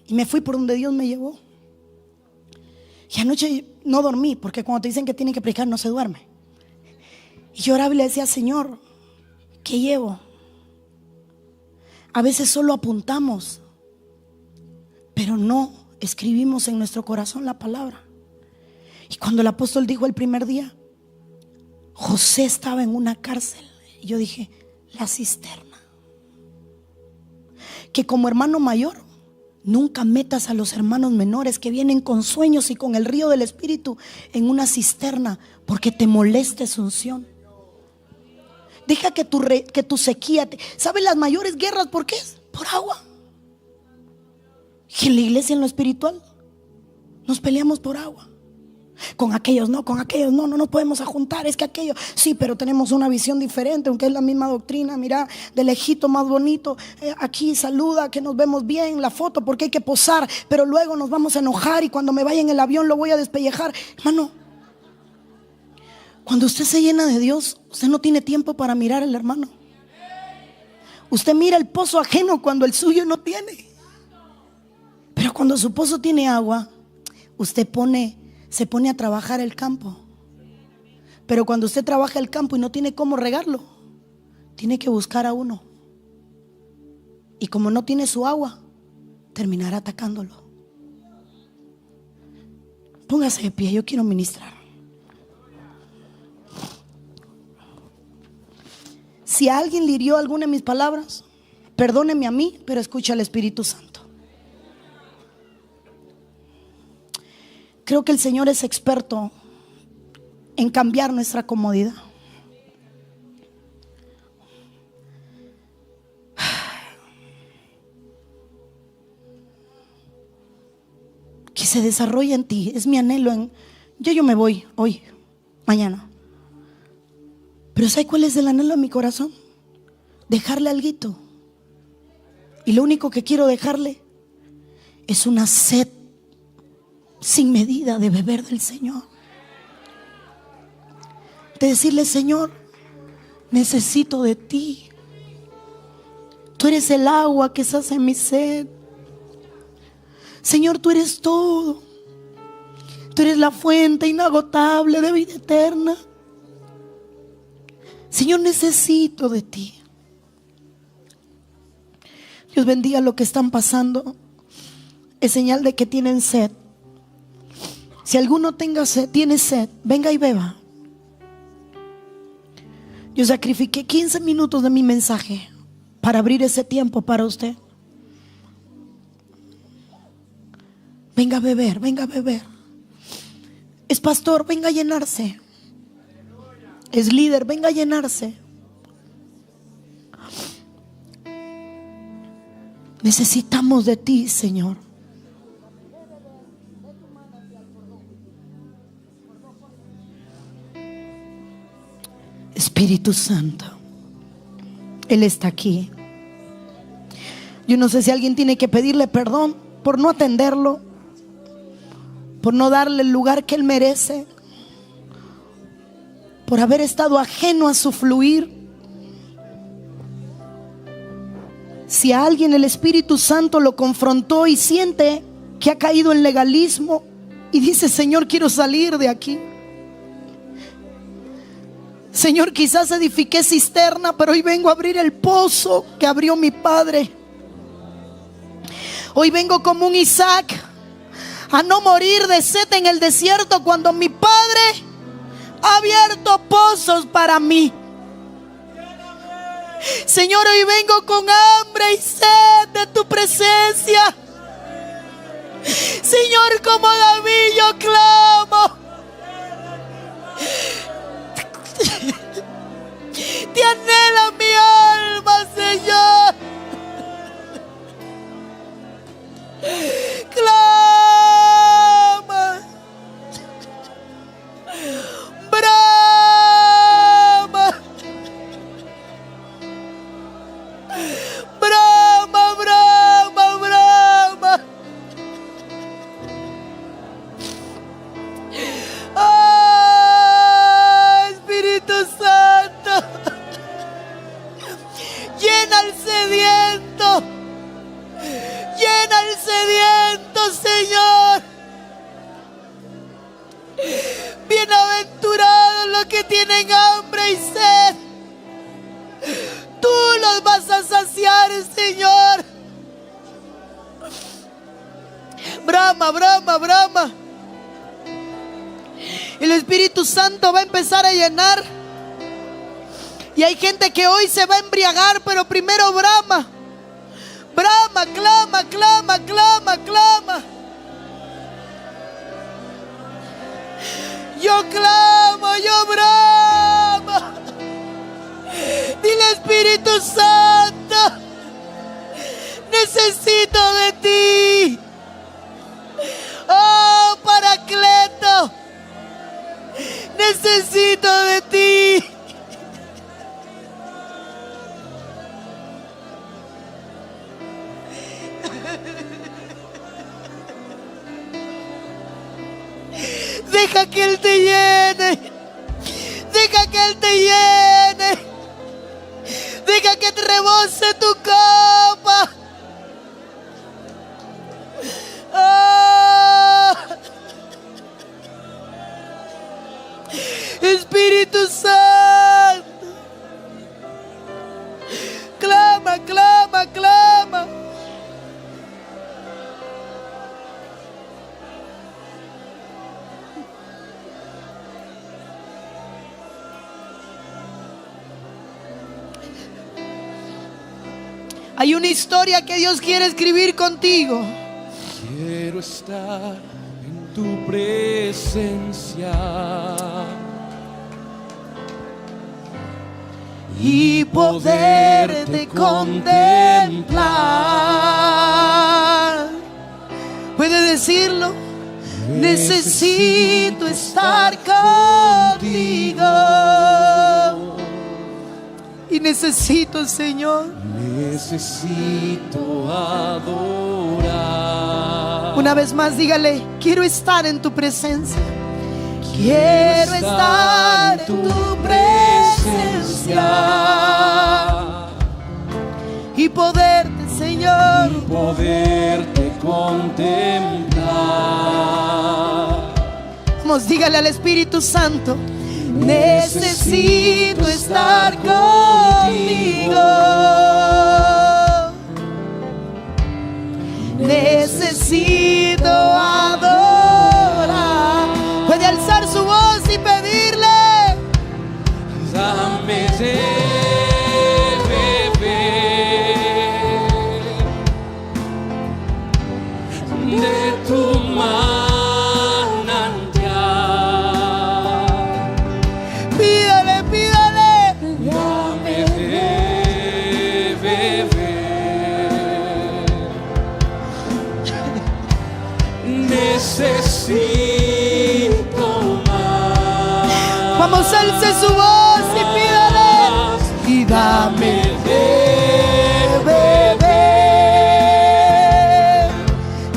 y me fui por donde Dios me llevó. Y anoche no dormí, porque cuando te dicen que tienen que predicar no se duerme. Y yo oraba y le decía: Señor, ¿qué llevo? A veces solo apuntamos, pero no escribimos en nuestro corazón la palabra. Y cuando el apóstol dijo el primer día, José estaba en una cárcel, y yo dije: la cisterna. Que como hermano mayor nunca metas a los hermanos menores que vienen con sueños y con el río del Espíritu en una cisterna, porque te moleste su unción. Deja que tu sequía ¿sabes las mayores guerras por qué es? Por agua. Y en la iglesia, en lo espiritual, nos peleamos por agua. Con aquellos no nos podemos juntar. Es que aquello, sí, pero tenemos una visión diferente, aunque es la misma doctrina. Mira, de lejito más bonito, aquí saluda, que nos vemos bien, la foto, porque hay que posar, pero luego nos vamos a enojar y cuando me vaya en el avión lo voy a despellejar. Hermano, cuando usted se llena de Dios, usted no tiene tiempo para mirar al hermano. Usted mira el pozo ajeno cuando el suyo no tiene. Pero cuando su pozo tiene agua, usted se pone a trabajar el campo. Pero cuando usted trabaja el campo y no tiene cómo regarlo, tiene que buscar a uno. Y como no tiene su agua, terminará atacándolo. Póngase de pie, yo quiero ministrar. Si a alguien le hirió alguna de mis palabras, perdóneme a mí, pero escucha al Espíritu Santo. Creo que el Señor es experto en cambiar nuestra comodidad. Que se desarrolle en ti. Es mi anhelo. Yo me voy hoy, mañana. Pero ¿sabe cuál es el anhelo de mi corazón? Dejarle alguito. Y lo único que quiero dejarle es una sed sin medida de beber del Señor. De decirle: Señor, necesito de ti. Tú eres el agua que sacia mi sed. Señor, tú eres todo. Tú eres la fuente inagotable de vida eterna. Señor, necesito de ti. Dios bendiga lo que están pasando. Es señal de que tienen sed. Si alguno tiene sed, venga y beba. Yo sacrifiqué 15 minutos de mi mensaje para abrir ese tiempo para usted. Venga a beber, venga a beber. Es pastor, venga a llenarse. Es líder, venga a llenarse. Necesitamos de ti, Señor. Espíritu Santo, Él está aquí. Yo no sé si alguien tiene que pedirle perdón por no atenderlo, por no darle el lugar que Él merece, por haber estado ajeno a su fluir. Si a alguien el Espíritu Santo lo confrontó y siente que ha caído en legalismo y dice: Señor, quiero salir de aquí. Señor, quizás edifiqué cisterna, pero hoy vengo a abrir el pozo que abrió mi padre. Hoy vengo como un Isaac a no morir de sed en el desierto cuando mi padre ha abierto pozos para mí. Señor, hoy vengo con hambre y sed de tu presencia. Señor, como David yo clamo. Te anhela mi alma, Señor. Clama, brama, brama, brama, brama. Espíritu Santo, llena al sediento, llena al sediento, Señor. Bienaventurados los que tienen hambre y sed, tú los vas a saciar, Señor. Brama, brama, brama. El Espíritu Santo va a empezar a llenar. Y hay gente que hoy se va a embriagar, pero primero brama. Brama, clama, clama, clama, clama. Yo clamo, yo bramo. Dile: Espíritu Santo, necesito de ti. Oh, Paracleto, necesito de ti. Deja que Él te llene. Deja que Él te llene. Deja que te rebose tu copa. Oh. Espíritu Santo, clama, clama, clama. Hay una historia que Dios quiere escribir contigo. Quiero estar en tu presencia y poderte contemplar. ¿Puede decirlo? Necesito estar contigo. necesito, Señor. Necesito adorar. Una vez más, dígale: quiero estar en tu presencia. Quiero estar en tu presencia y poderte, Señor, y poderte contemplar. Vamos, dígale al Espíritu Santo: necesito estar contigo. Necesito adorar. Puede alzar su voz y pedirle: Dame de beber de tu manantial. Pídale, pídale. Dame de beber. Necesito más. Vamos, alce su voz y pídale. Y dame de beber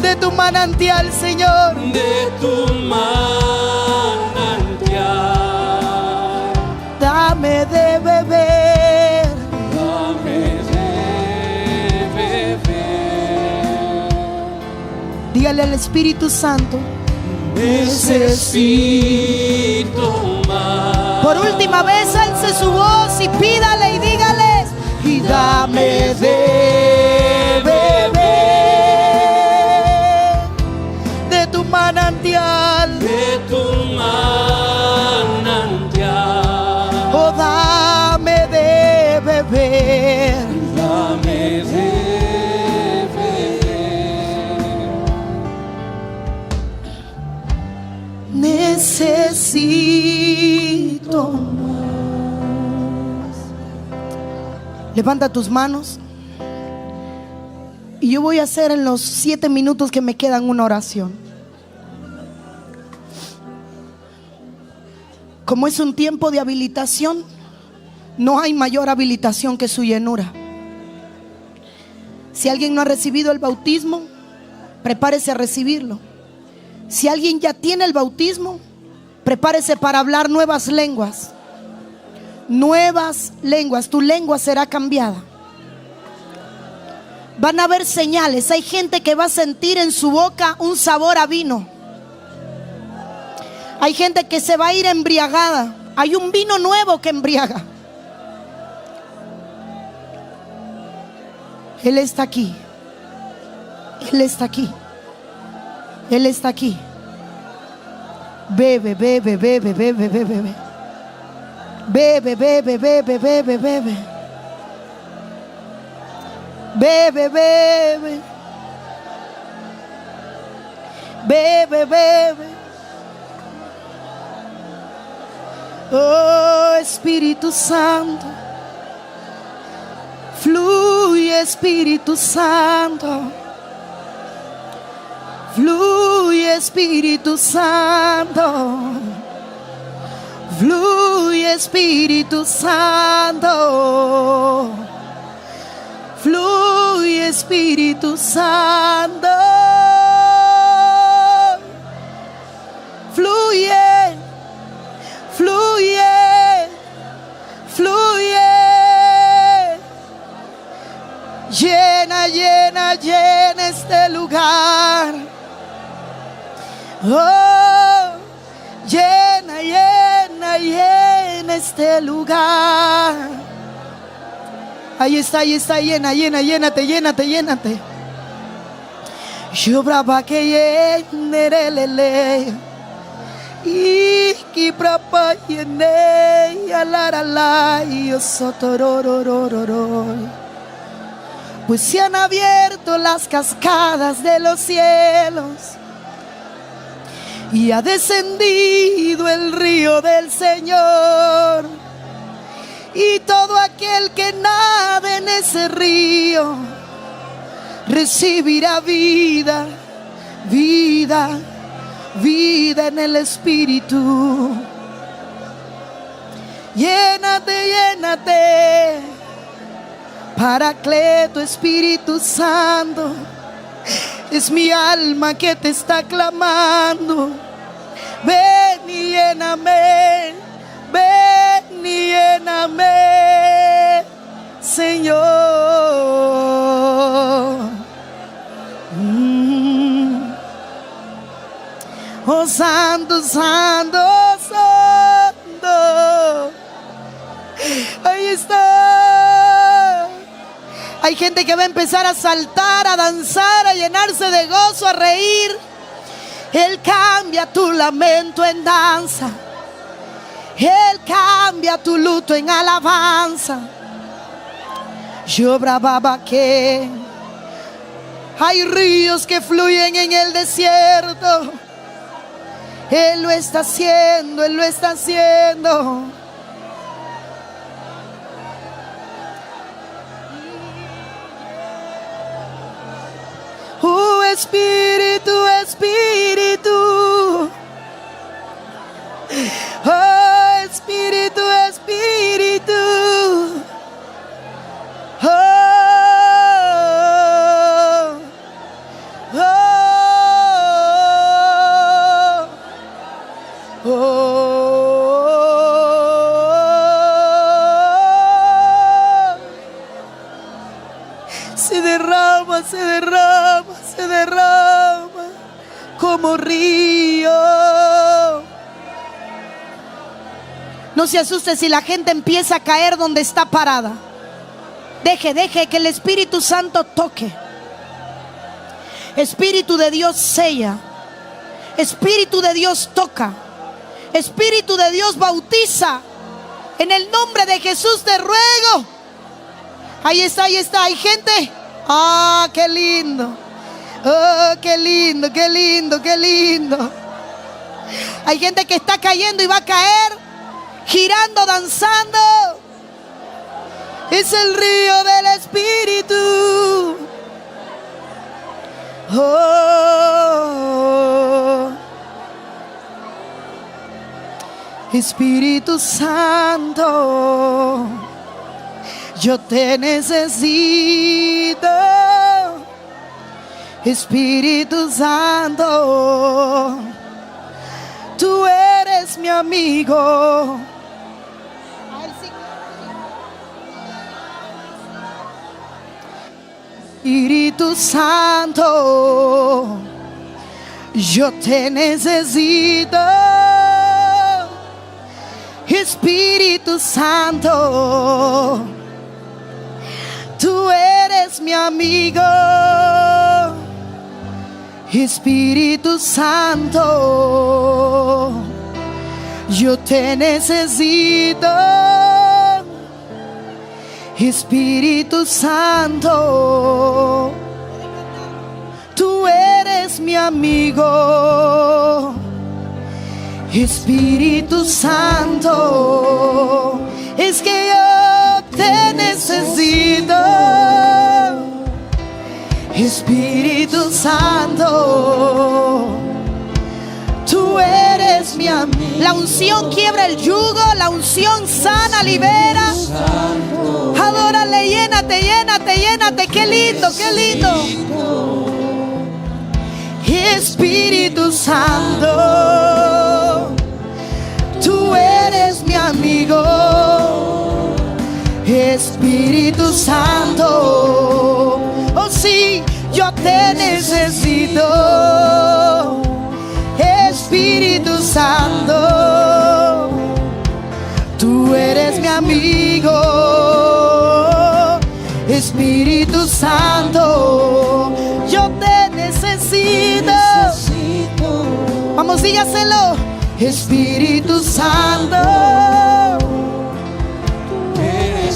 de tu manantial, Señor. De tu manantial. Dame de beber. Dame de beber. Dígale al Espíritu Santo: necesito más. por última vez, alce su voz y pídale y dígale: y dame de beber de tu manantial. De tu manantial. Oh, dame de beber. Dame de beber. Necesito más. Levanta tus manos y yo voy a hacer en los 7 minutos que me quedan una oración. Como es un tiempo de habilitación, no hay mayor habilitación que su llenura. Si alguien no ha recibido el bautismo, prepárese a recibirlo. Si alguien ya tiene el bautismo, prepárese para hablar nuevas lenguas. Nuevas lenguas, tu lengua será cambiada. Van a haber señales. Hay gente que va a sentir en su boca un sabor a vino. Hay gente que se va a ir embriagada. Hay un vino nuevo que embriaga. Él está aquí. Él está aquí. Él está aquí. Bebe, bebe, bebe, bebe, bebe, bebe. Bebe, bebe, bebe, bebe, bebe. Bebe, bebe. Bebe, bebe. Oh, Espíritu Santo. Fluye, Espíritu Santo. Fluye, Espíritu Santo. Fluye, Espíritu Santo. Fluye, Espíritu Santo. Fluye, fluye, fluye. Llena, llena, llena este lugar. Oh, llena, llena, llena este lugar. Ahí está, llena, llena, llénate, llénate, llénate. Yo brava que llenerelele. Y que brava llene, alarala, y osotorororororo. Pues se han abierto las cascadas de los cielos y ha descendido el río del Señor, y todo aquel que nade en ese río recibirá vida, vida, vida en el Espíritu. Llénate, llénate. Paracleto, Espíritu Santo, es mi alma que te está clamando. Ven y lléname, ven y lléname, Señor. Oh, Santo, Santo, Santo. Ahí está. Hay gente que va a empezar a saltar, a danzar, a llenarse de gozo, a reír. Él cambia tu lamento en danza. Él cambia tu luto en alabanza. Yo bravaba que hay ríos que fluyen en el desierto. Él lo está haciendo, Él lo está haciendo. Espíritu, Espíritu. Oh, Espíritu, Espíritu. Oh, oh, oh, oh. Se derrama, se derrama, se derrama como río. No se asuste si la gente empieza a caer donde está parada. Deje que el Espíritu Santo toque. Espíritu de Dios sella. Espíritu de Dios toca. Espíritu de Dios bautiza. En el nombre de Jesús te ruego. Ahí está, ahí está. Hay gente. Ah, qué lindo. Oh, qué lindo, qué lindo, qué lindo. Hay gente que está cayendo y va a caer, girando, danzando. Es el río del Espíritu. Oh, Espíritu Santo, yo te necesito. Espíritu Santo, tú eres mi amigo. Espíritu Santo, yo te necesito. Espíritu Santo, tú eres mi amigo. Espíritu Santo, yo te necesito. Espíritu Santo, tú eres mi amigo. Espíritu Santo, es que yo te necesito. Espíritu Santo, tú eres mi amigo. La unción quiebra el yugo, la unción sana, libera. Adórale, llénate, llénate, llénate. Qué lindo, qué lindo. Espíritu Santo, tú eres mi amigo. Espíritu Santo, oh sí, yo te necesito. Espíritu Santo, tú eres mi amigo. Espíritu Santo, yo te necesito. Vamos, dígaselo. Espíritu Santo,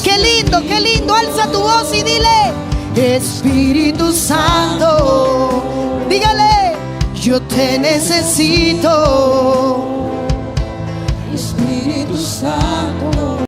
qué lindo, alza tu voz y dile: Espíritu Santo, dígale: yo te necesito. Espíritu Santo.